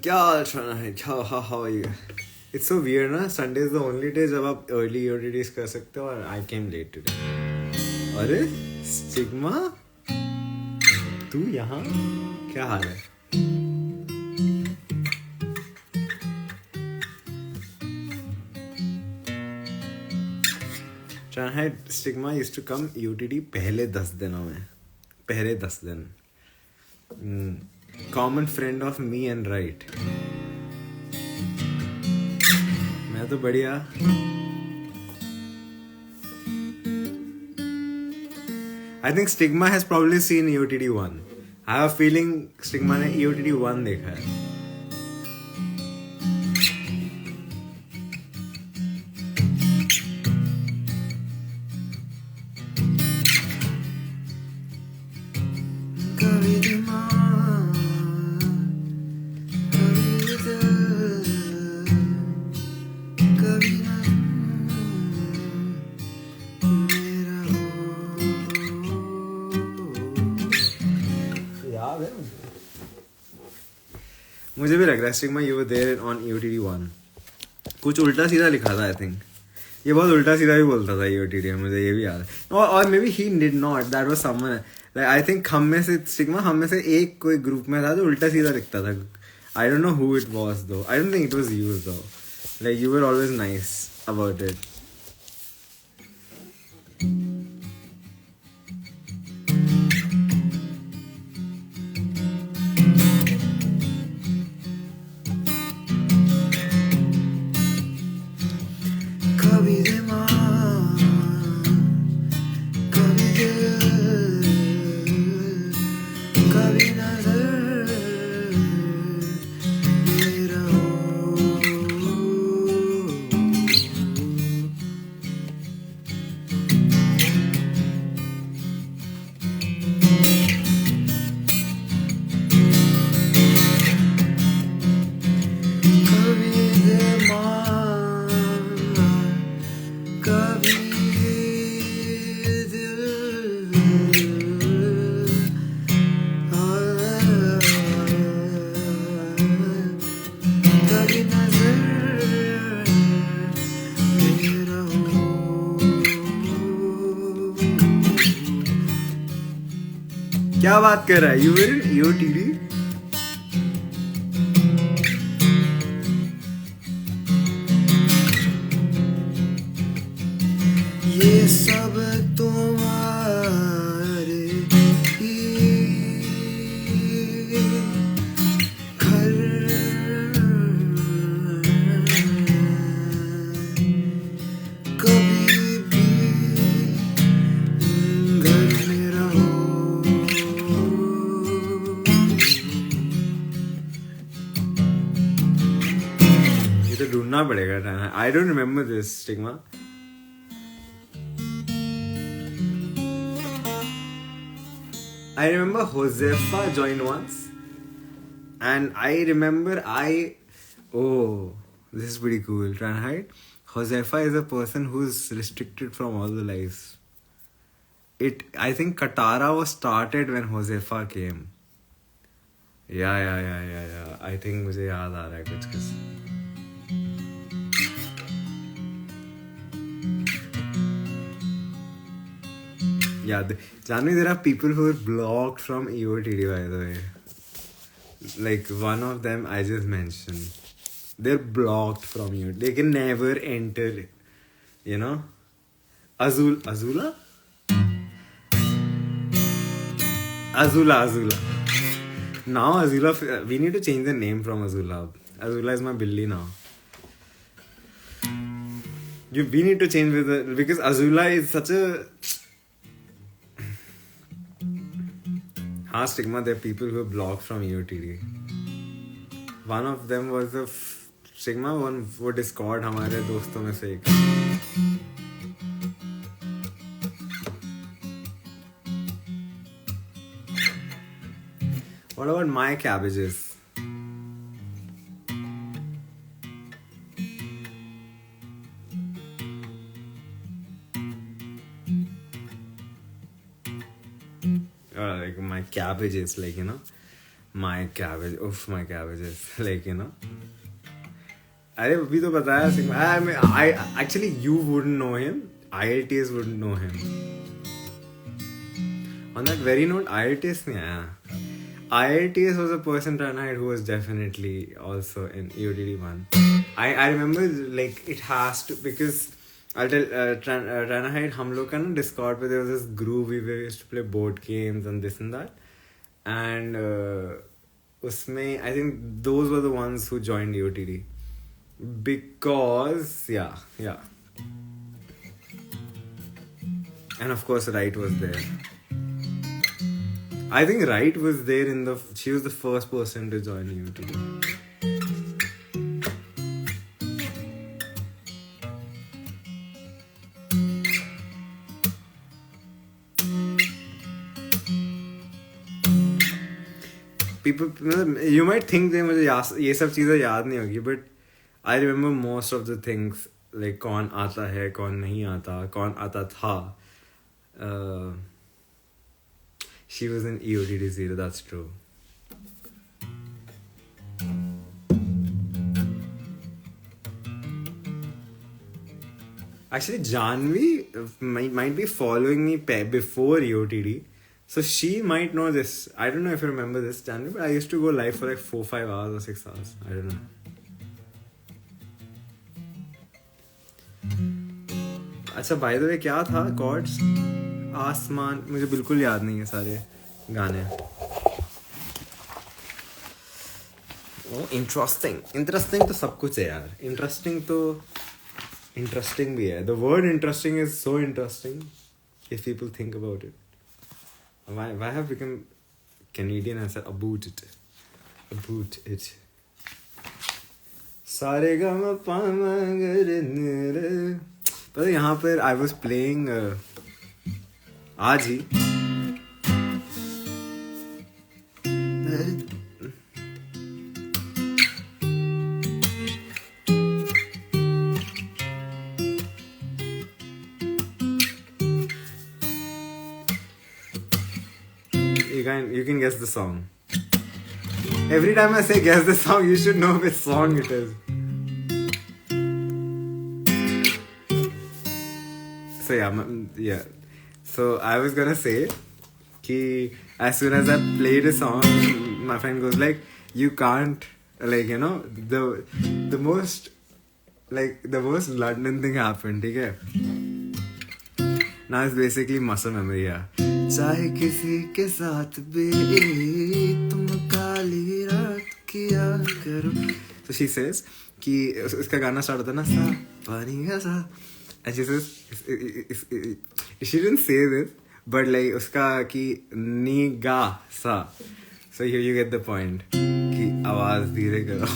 क्या हाल चाल है? How are you? It's so weird ना, Sunday is the only day जब आप early EOTDs कर सकते हो और I came late today. अरे स्टिग्मा, तू यहाँ? क्या हाल है? Stigma used to come EOTD पहले 10 दिनों में, पहले 10 दिन. Common friend of me and right. मैं तो बढ़िया. I think Stigma has probably seen EOTD 1. I have a feeling Stigma ने EOTD 1 देखा है. मुझे भी लग रहा है stigma you were there on EOTD 1. कुछ उल्टा सीधा लिखा था आई थिंक. ये बहुत उल्टा सीधा भी बोलता था EOTD में, मुझे ये भी याद है. और may be he did not, that was someone like I think हम में से स्टिग्मा हम में से एक कोई ग्रुप में था जो उल्टा सीधा लिखता था. I don't know who it was though. I don't think it was you though. Like you were always nice about it. क्या बात कर रहा है? You were in EOTD? ये सब तुम्हारे ही घर कभी भी घर में रहो. ये तो ढूंढना पड़ेगा. I don't remember this stigma. I remember Josefa joined once, and I remember oh, this is pretty cool. Try and hide. Josefa is a person who's restricted from all the lives. I think Katara was started when Josefa came. Yeah. I think मुझे याद आ रहा है कुछ. Yeah, Janvi, there are people who are blocked from EOTD, by the way. Like one of them I just mentioned. They're blocked from EOTD. They can never enter, you know? Azula? Azula. Now Azula, we need to change the name from Azula. Azula is my Billy now. We need to change because Azula is such a... हाँ stigma, there are people who are blocked from EOTD. One of them was stigma, वो Discord हमारे दोस्तों में से एक. What about my cabbages? like my cabbages, like, you know, my cabbage, my cabbages, like, you know. अरे अभी तो बताया sigma. I actually you wouldn't know him. IITs wouldn't know him. On that very note, IITs नहीं आया. IITs was a person Ranahide who was definitely also in EOTD1. I remember like it has to, because I'll tell Ranahide हम लोग का ना Discord पे there was this group we used to play board games and this and that, and उसमें I think those were the ones who joined EOTD because yeah, and of course Wright was there. I think Wright was there she was the first person to join UTD. People, you might think that मुझे ये सब चीज़ें याद नहीं होगी, but I remember most of the things, like कौन आता है, कौन नहीं आता, कौन आता था. She was in EOTD 0, that's true. Actually, Janvi might be following me before EOTD. So she might know this. I don't know if you remember this, Janvi, but I used to go live for like 4-5 hours or 6 hours. I don't know. अच्छा, by the way, क्या था chords? आसमान, मुझे बिल्कुल याद नहीं है सारे गाने. इंटरेस्टिंग तो सब कुछ है यार. इंटरेस्टिंग भी है. The word interesting is so interesting if people think about it. Why have become Canadian and said about it. सारे गामा पामगरे. पता यहाँ पर I was playing आज ही you can guess the song. Every time I say guess the song, you should know which song it is. So yeah. So I was gonna say कि as soon as I played a song, my friend goes like, you can't, like, you know, the most London thing happened, ठीक है? Now it's basically muscle memory, yeah. चाहे किसी के साथ भी तुम काली रात किया करो. So she says कि उसका गाना start होता है ना, सा पानी का सा, and she says she didn't say this, but like उसका कि नी गा सा. So here you get the point कि आवाज धीरे करो.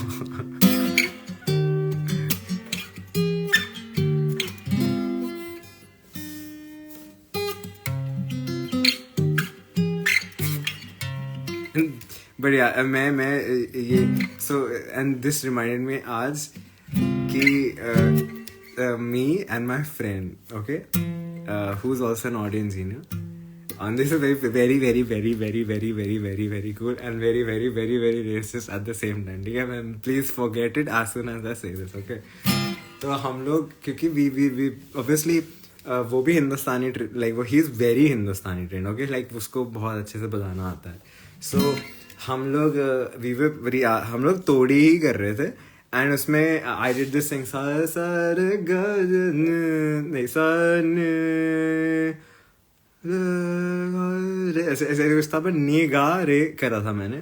But yeah, मैं ये so and this reminded me आज कि me and my friend, okay, who's also an audience senior, and this is very cool and very racist at the same time, ठीक है? Man, please forget it as soon as I say this, okay? तो हम लोग क्योंकि we obviously वो भी हिंदुस्तानी like he is very Hindustani trained, okay, like उसको बहुत अच्छे से बजाना आता है. So हम लोग तोड़ी ही कर रहे थे, एंड उसमें आई डिड दिस थिंग ऐसे कुछ था, पर नी गा रे करा था मैंने.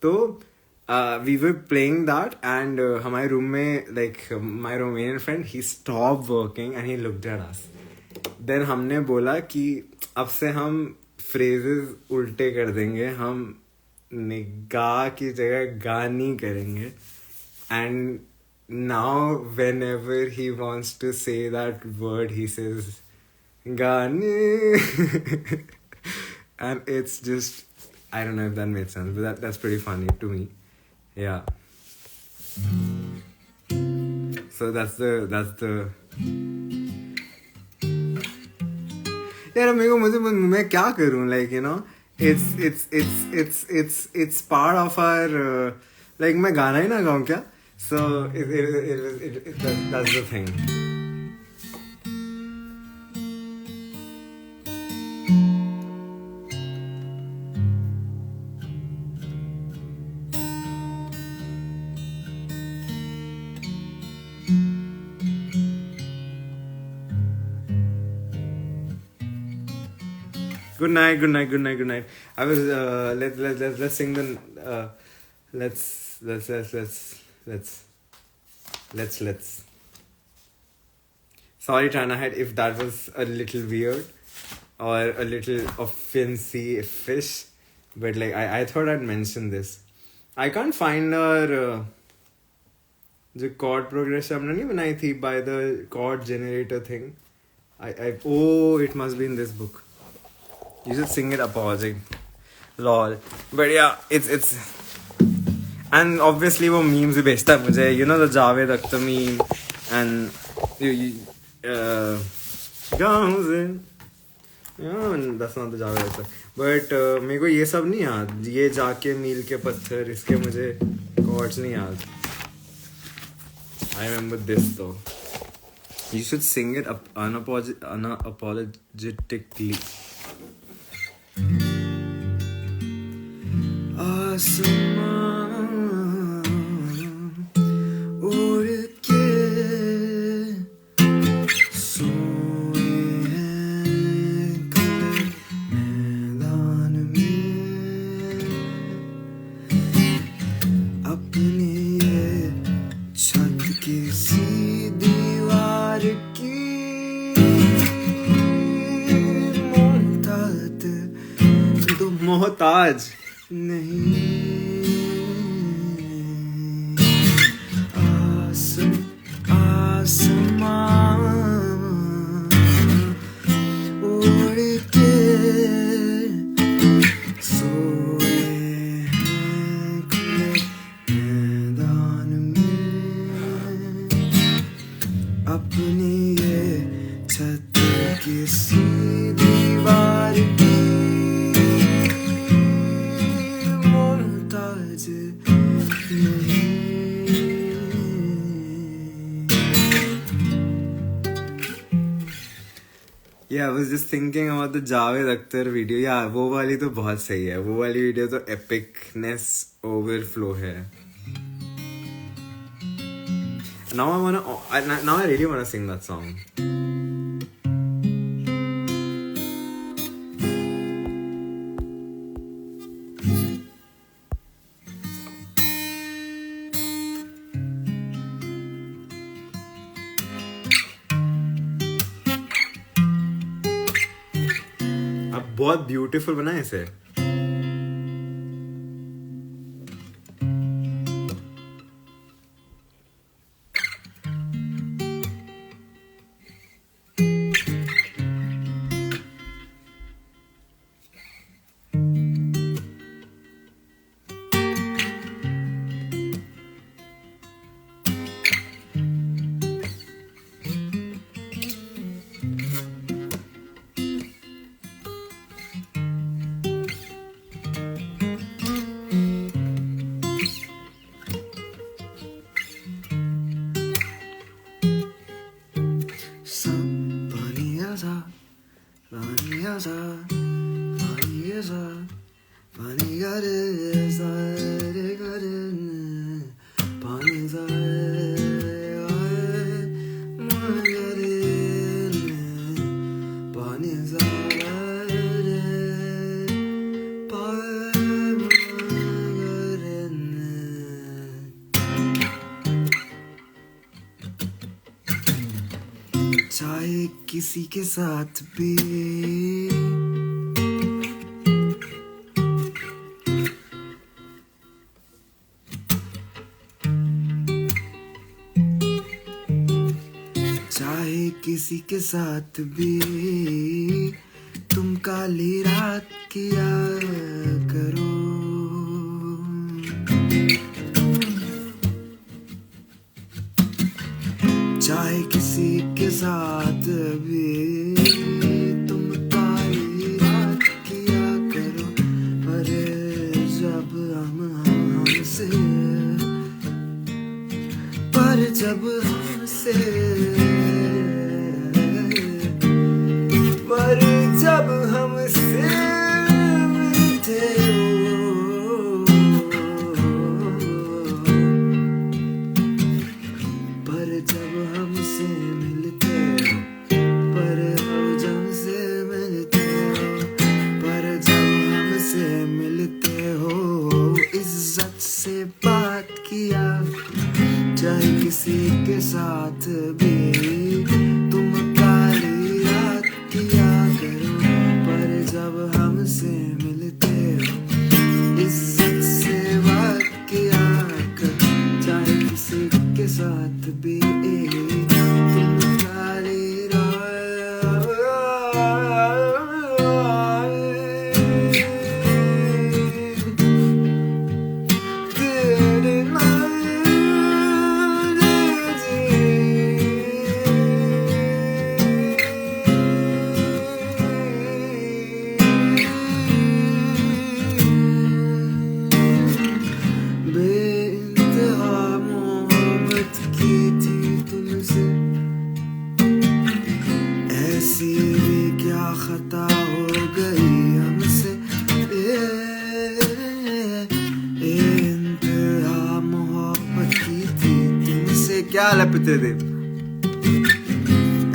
तो we were playing that, and हमारे रूम में like my Romanian friend he stop working and he looked at us. Then हमने बोला कि अब से हम फ्रेजेस उल्टे कर देंगे, हम निगाह की जगह गानी करेंगे. And now whenever he wants to say that word he says गानी. And it's just, I don't know if that made sense, but that's pretty funny to me. Yeah. So that's the यार मेरे को मैं क्या करूँ, like, you know, it's part of our like मैं गाना ही ना गाऊं क्या? So that's the thing. Good night, good night, good night, good night. I was let's sing the let's. Sorry, Trana Head, if that was a little weird or a little offensive fish, but like I thought I'd mention this. I can't find our जो chord progression हमने नहीं बनाई थी by the chord generator thing. Oh, it must be in this book. You should sing it apologetic. Lol. But yeah, it's and obviously वो memes भी भेजता है मुझे. You know the Javed Akhtar meme and गाँव से. That's not the Javed Akhtar. But मेरे को ये सब नहीं याद. ये जाके मील के पत्थर इसके मुझे chords नहीं याद. I remember this though. You should sing it unapologetically. आसमान उड़ के सोए हैं मैदान में अपनी ये छत की सी दीवार की मोहताज नहीं आसमान उड़ के सोए हैं खुले मैदान में अपनी ये छत की सी दीवार की Yeah, I was just thinking about the Javed Akhtar video. Yeah, वो वाली तो बहुत सही है. वो वाली वीडियो तो epicness overflow है. Now I really wanna sing that song. बहुत ब्यूटीफुल बना है इसे. चाहे किसी के साथ भी चाहे किसी के साथ भी तुम काली रात किया करो. चाहे किसी के साथ भी तुम काली रात किया करो. जब हमसे पर जब हमसे मिलते हो पर जब हमसे मिलते हो पर जब हमसे मिलते हो पर जब हमसे मिलते हो इज्जत से बात किया चाहे किसी के साथ भी तुम काली रात किया करो पर जब हमसे मिलते हो इज्जत से बात किया करो चाहे किसी के साथ भी तुम काली खता हो गई हमसे इंतहा मोहब्बत की थी तुमसे क्या लपते थे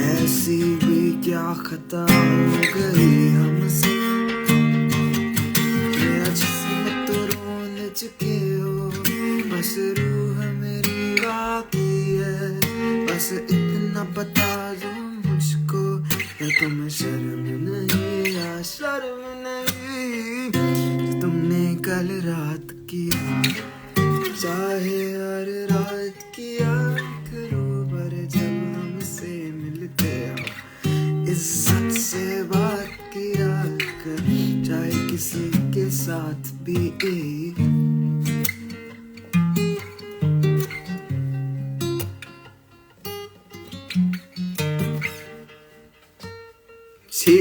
ऐसी भी क्या खता हो गई हमसे मेरा जिस्म तो रोने चुके हो बस रूह मेरी बाकी है बस इतना बता दो मुझको तुम्हें शर्म नहीं या शर्म नहीं तुमने कल रात किया चाहे हर रात किया करो पर जब हमसे मिलते हो इज्जत से बात किया कर चाहे किसी के साथ भी छी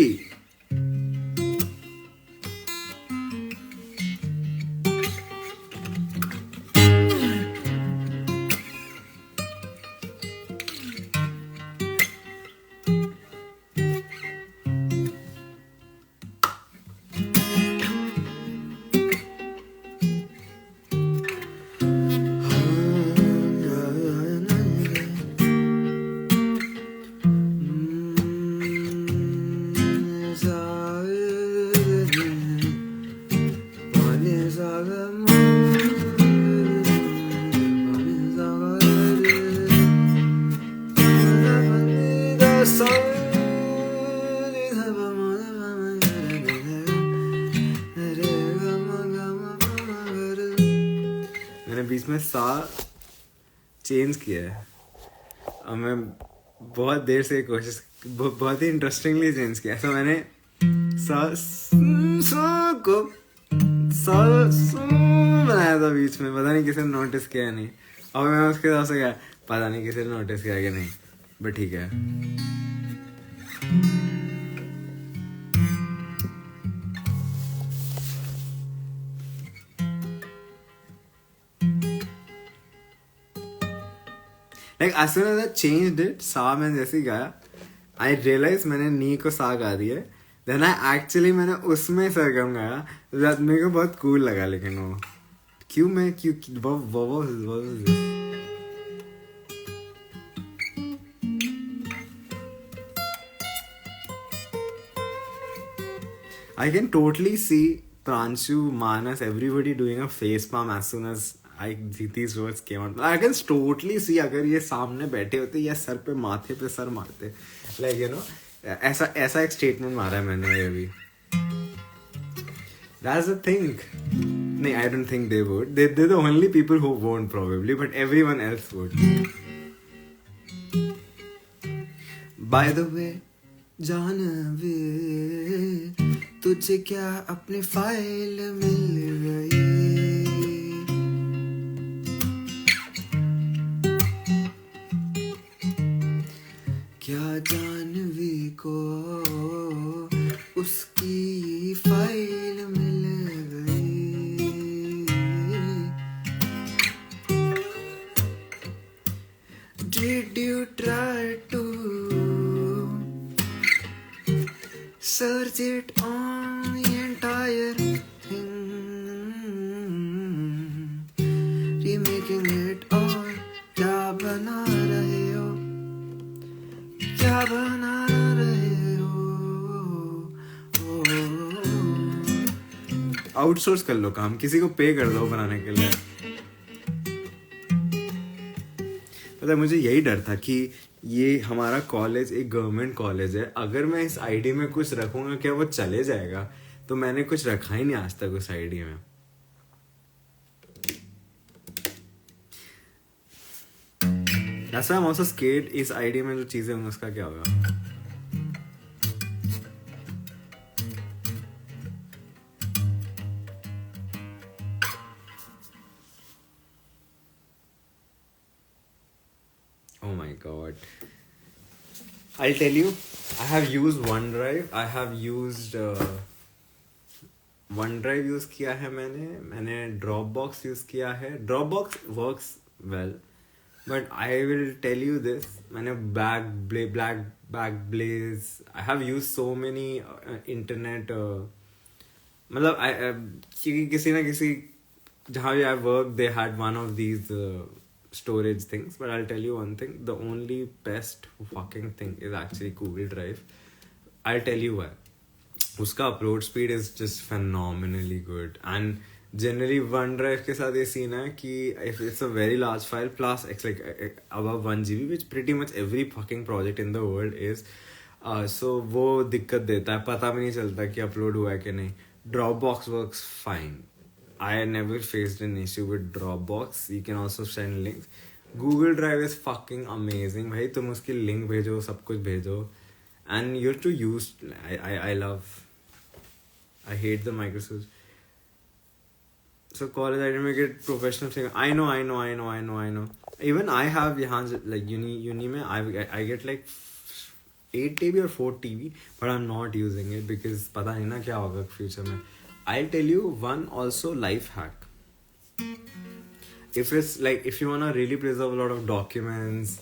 मैंने बीच में सा चेंज किया है और मैं बहुत देर से कोशिश बहुत ही इंटरेस्टिंगली चेंज किया तो मैंने सा को सा बनाया था बीच में पता नहीं किसी ने नोटिस किया नहीं और मैं उसके साथ से क्या पता नहीं किसी ने नोटिस किया कि नहीं बट ठीक है Like as soon as I changed it, सा मैंने जैसे गाया, I realized मैंने नी को सा गा दिया, then I actually मैंने उसमें सरगम गाया, तो that मेरे को बहुत cool लगा लेकिन वो, क्यों what was this? I can totally see Pranshu, Manas, everybody doing a face palm as soon as these words came out. I can totally see अगर ये सामने बैठे होते या सर पे माथे पे सर मारते like you know ऐसा एक statement मारा है मैंने ये भी that's the thing नहीं I don't think they would they're the only people who won't probably but everyone else would by the way जानवे तुझे क्या अपनी फाइल मिल गई क्या जानवी को उसकी फाइल मिल गई search it on the entire thing, remaking it all. क्या बना रहे हो, क्या बना रहे हो, आउटसोर्स कर लो काम, किसी को पे कर दो बनाने के लिए. पता है मुझे यही डर था कि ये हमारा कॉलेज एक गवर्नमेंट कॉलेज है, अगर मैं इस आईडी में कुछ रखूंगा क्या वो चले जाएगा, तो मैंने कुछ रखा ही नहीं आज तक उस आईडी में. That's why I'm also scared इस आईडी में जो चीजें होंगी उसका क्या होगा. Oh my god. I'll tell you, I have used OneDrive. I have used OneDrive use किया है मैंने Dropbox use किया है. Dropbox works well. But I will tell you this, मैंने Backblaze, I have used so many internet, मतलब क्योंकि किसी ना किसी जहाँ भी I work they had one of these storage things. But I'll tell you one thing, the only best fucking thing is actually Google Drive. I'll tell you why. उसका upload speed is just phenomenally good, and generally OneDrive के साथ ये scene है कि if it's a very large file plus it's like above 1 GB, which pretty much every fucking project in the world is, so वो दिक्कत देता है, पता भी नहीं चलता कि upload हुआ है कि नहीं. Dropbox works fine. I never faced an issue with Dropbox. You can also send links. Google Drive is fucking amazing. भाई तुम उसकी link भेजो, सब कुछ भेजो, and you're to use. I hate the Microsoft. So college I didn't make it professional thing. I know. Even I have यहाँ like uni में I get like 8 TB or 4 TB, but I'm not using it because पता नहीं ना क्या होगा future में. I'll tell you one also life hack. If it's like if you wanna really preserve a lot of documents,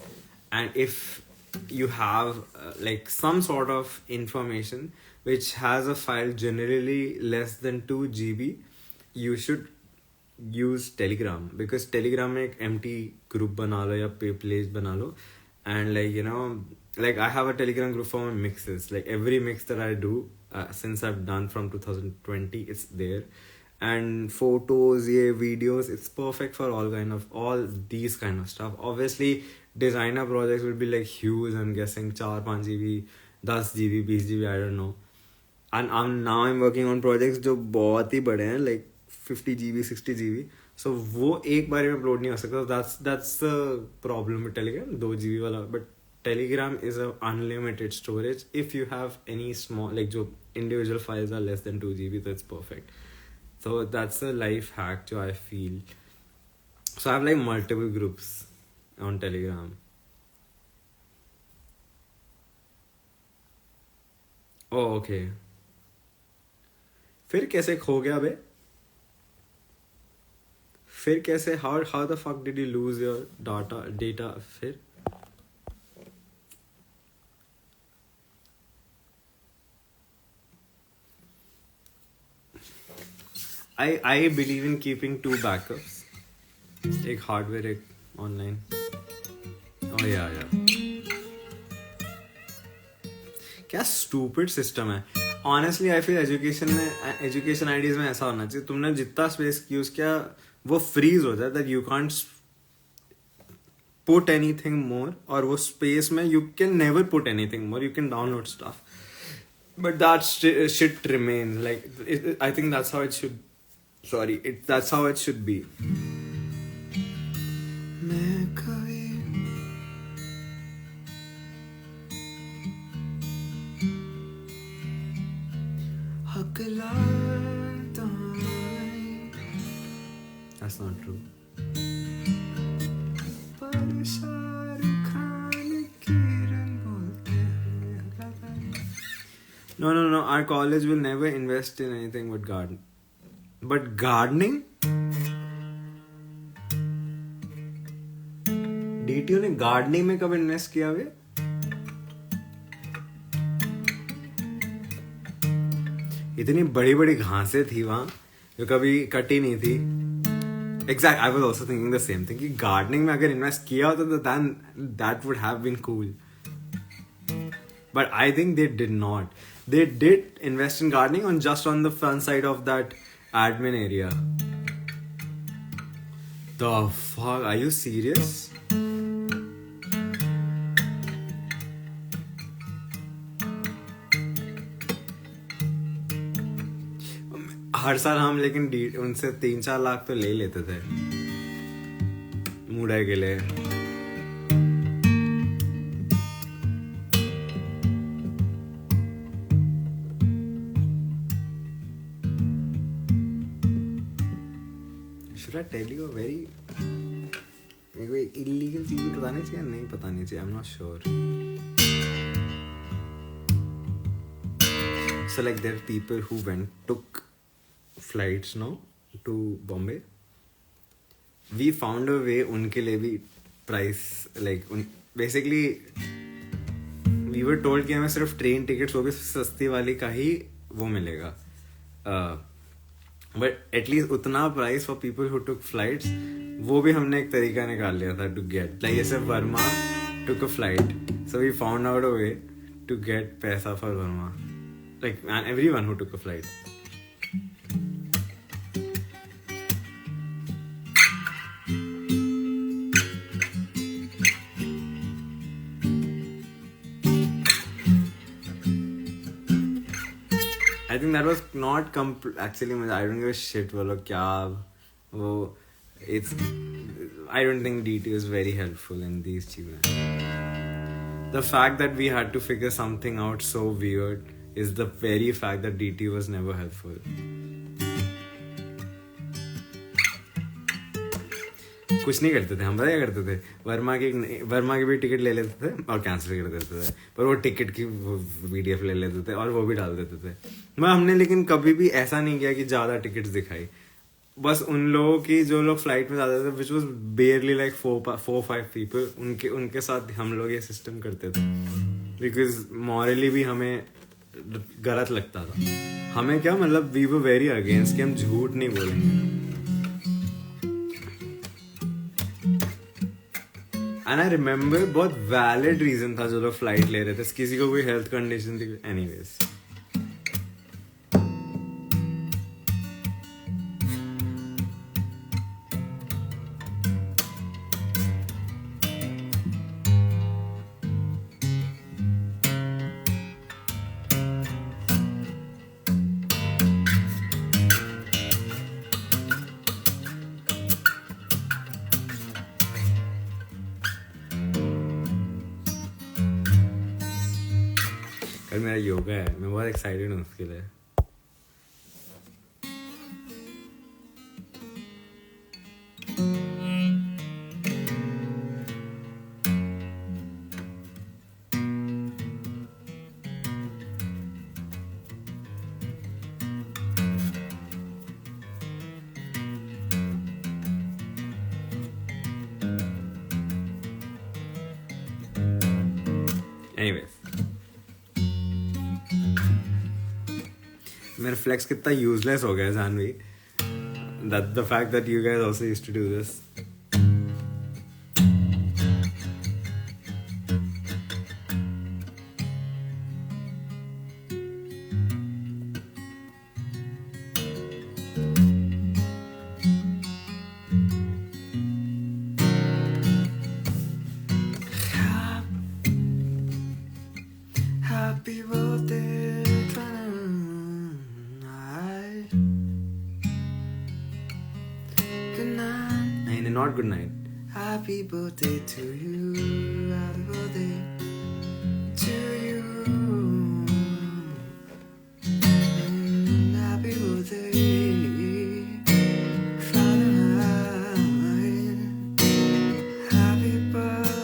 and if you have like some sort of information which has a file generally less than 2 GB, you should use Telegram, because Telegram में एक empty group बना लो या place बना लो, and like you know, like I have a Telegram group for my mixes. Like every mix that I do since I've done from 2020, it's there, and photos, yeah, videos, it's perfect for all these kind of stuff. Obviously designer projects will be like huge, I'm guessing 4-5 GB, 10 GB, 20 GB, I don't know. And I'm working on projects जो बहुत ही बड़े हैं, like 50 GB, 60 GB. So वो एक बार में upload नहीं हो सकता. That's the problem with Telegram, 2 GB वाला. But Telegram is a unlimited storage. If you have any small, like जो individual files are less than 2 GB, that's perfect. So that's a life hack जो I feel. So I have like multiple groups on Telegram. Oh, okay. फिर कैसे खो गया बे? फिर कैसे? How the fuck did you lose your data फिर? I believe in keeping 2 backups. एक hardware, एक ऑनलाइन. Oh yeah. क्या stupid system है. Honestly, I feel education IDs में ऐसा होना चाहिए, तुमने जितना स्पेस यूज किया वो फ्रीज हो जाए, that you can't put anything more, और वो स्पेस में you can never put anything more. You can download stuff, but that shit remains. Like I think that's how it should. That's how it should be. That's not true. No. Our college will never invest in anything but garden. But gardening? DTU ने gardening में कब invest किया वे? इतनी बड़ी बड़ी घासें थी वहाँ जो कभी कटी नहीं थी. Exactly, I was also thinking the same thing कि गार्डनिंग में अगर इन्वेस्ट किया होता तो then that would have been cool. But I think they did not. They did invest in gardening on the front side of that admin area. The fuck? Are you serious? हर साल हम लेकिन उनसे 3-4 लाख तो ले लेते थे मुड़ाई के लिए. Should I tell you a very मेरे को एक इलीगल चीज बतानी चाहिए नहीं बतानी चाहिए? I'm not sure. So like there are people who took flights now to Bombay. We found a way उनके लिए भी price like basically we were told कि हमें सिर्फ ट्रेन टिकट्स वो भी सस्ती वाली का ही वो मिलेगा. But at least उतना price for people who took flights वो भी हमने एक तरीका निकाल लिया था to get like जैसे Verma took a flight so we found out a way to get पैसा for Verma like and everyone who took a flight. I think that was not actually I don't give a shit बोलो क्या वो it's I don't think DT is very helpful in these children. The fact that we had to figure something out so weird is the very fact that DT was never helpful. कुछ नहीं करते थे हम. पता क्या करते थे? वर्मा की भी टिकट ले लेते थे और कैंसिल कर देते थे. पर वो टिकट की PDF ले लेते थे और वो भी डाल देते थे. हमने लेकिन कभी भी ऐसा नहीं किया कि ज़्यादा टिकट्स दिखाई. बस उन लोगों की जो लोग फ्लाइट में जाते थे विच वॉज बेयरली लाइक 4-5 पीपल उनके साथ हम लोग ये सिस्टम करते थे बिकॉज मॉरली भी हमें गलत लगता था. हमें क्या मतलब वी वर वेरी अगेंस्ट कि हम झूठ नहीं बोलेंगे. एंड आई रिमेम्बर बहुत वैलिड रीजन था जो लोग फ्लाइट ले रहे थे. किसी को कोई हेल्थ कंडीशन थी. एनीवेज कल मेरा योगा है. मैं बहुत एक्साइटेड हूँ उसके लिए. Anyways मेरा फ्लेक्स कितना यूजलेस हो गया Janvi. That the fact that you guys also used to do this. Happy birthday tonight. Good night. No, not good night. Happy birthday to you. Happy birthday to you. Happy birthday. Happy birthday.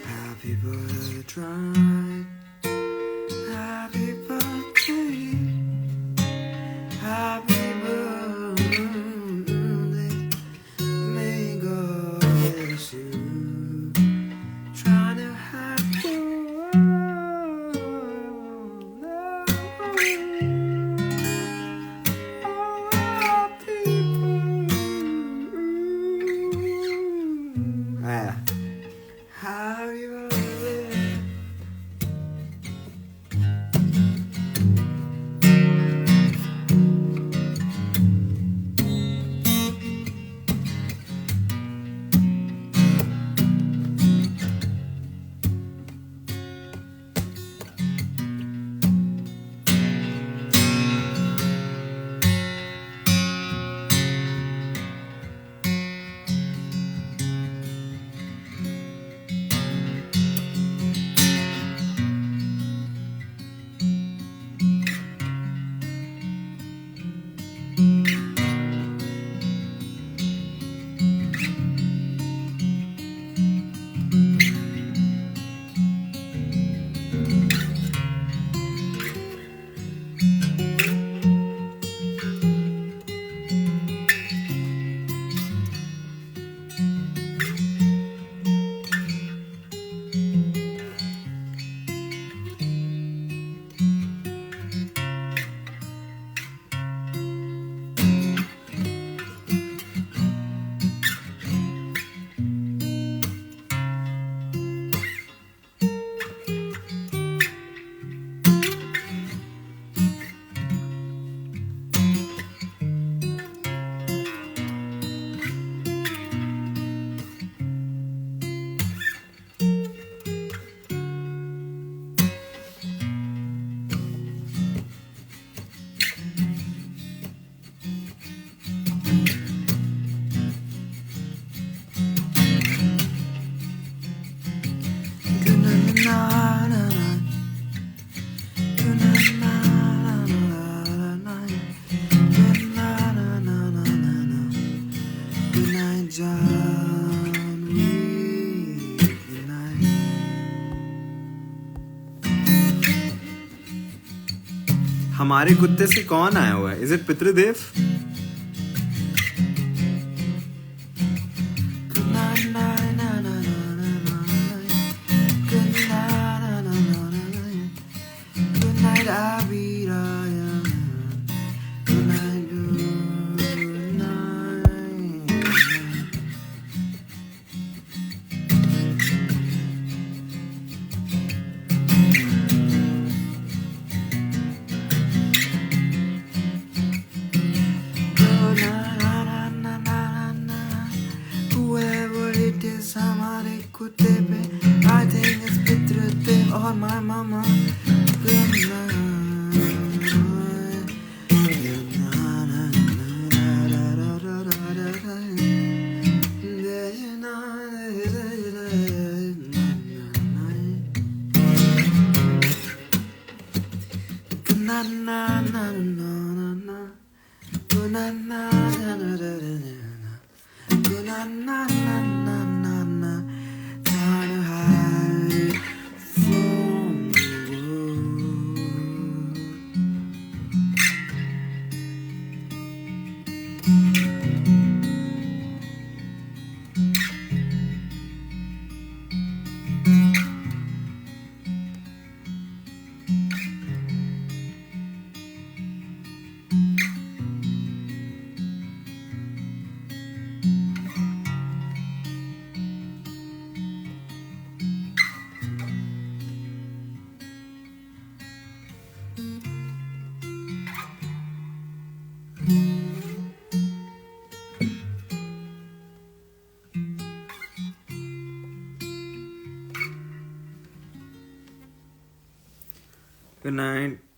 Happy birthday. Happy birthday. Happy birthday. May God bless you. Trying to have you. Have you lived? हमारे कुत्ते से कौन आया हुआ है? Is it Pitridev? I think it's Pitradev or my mama. Good night.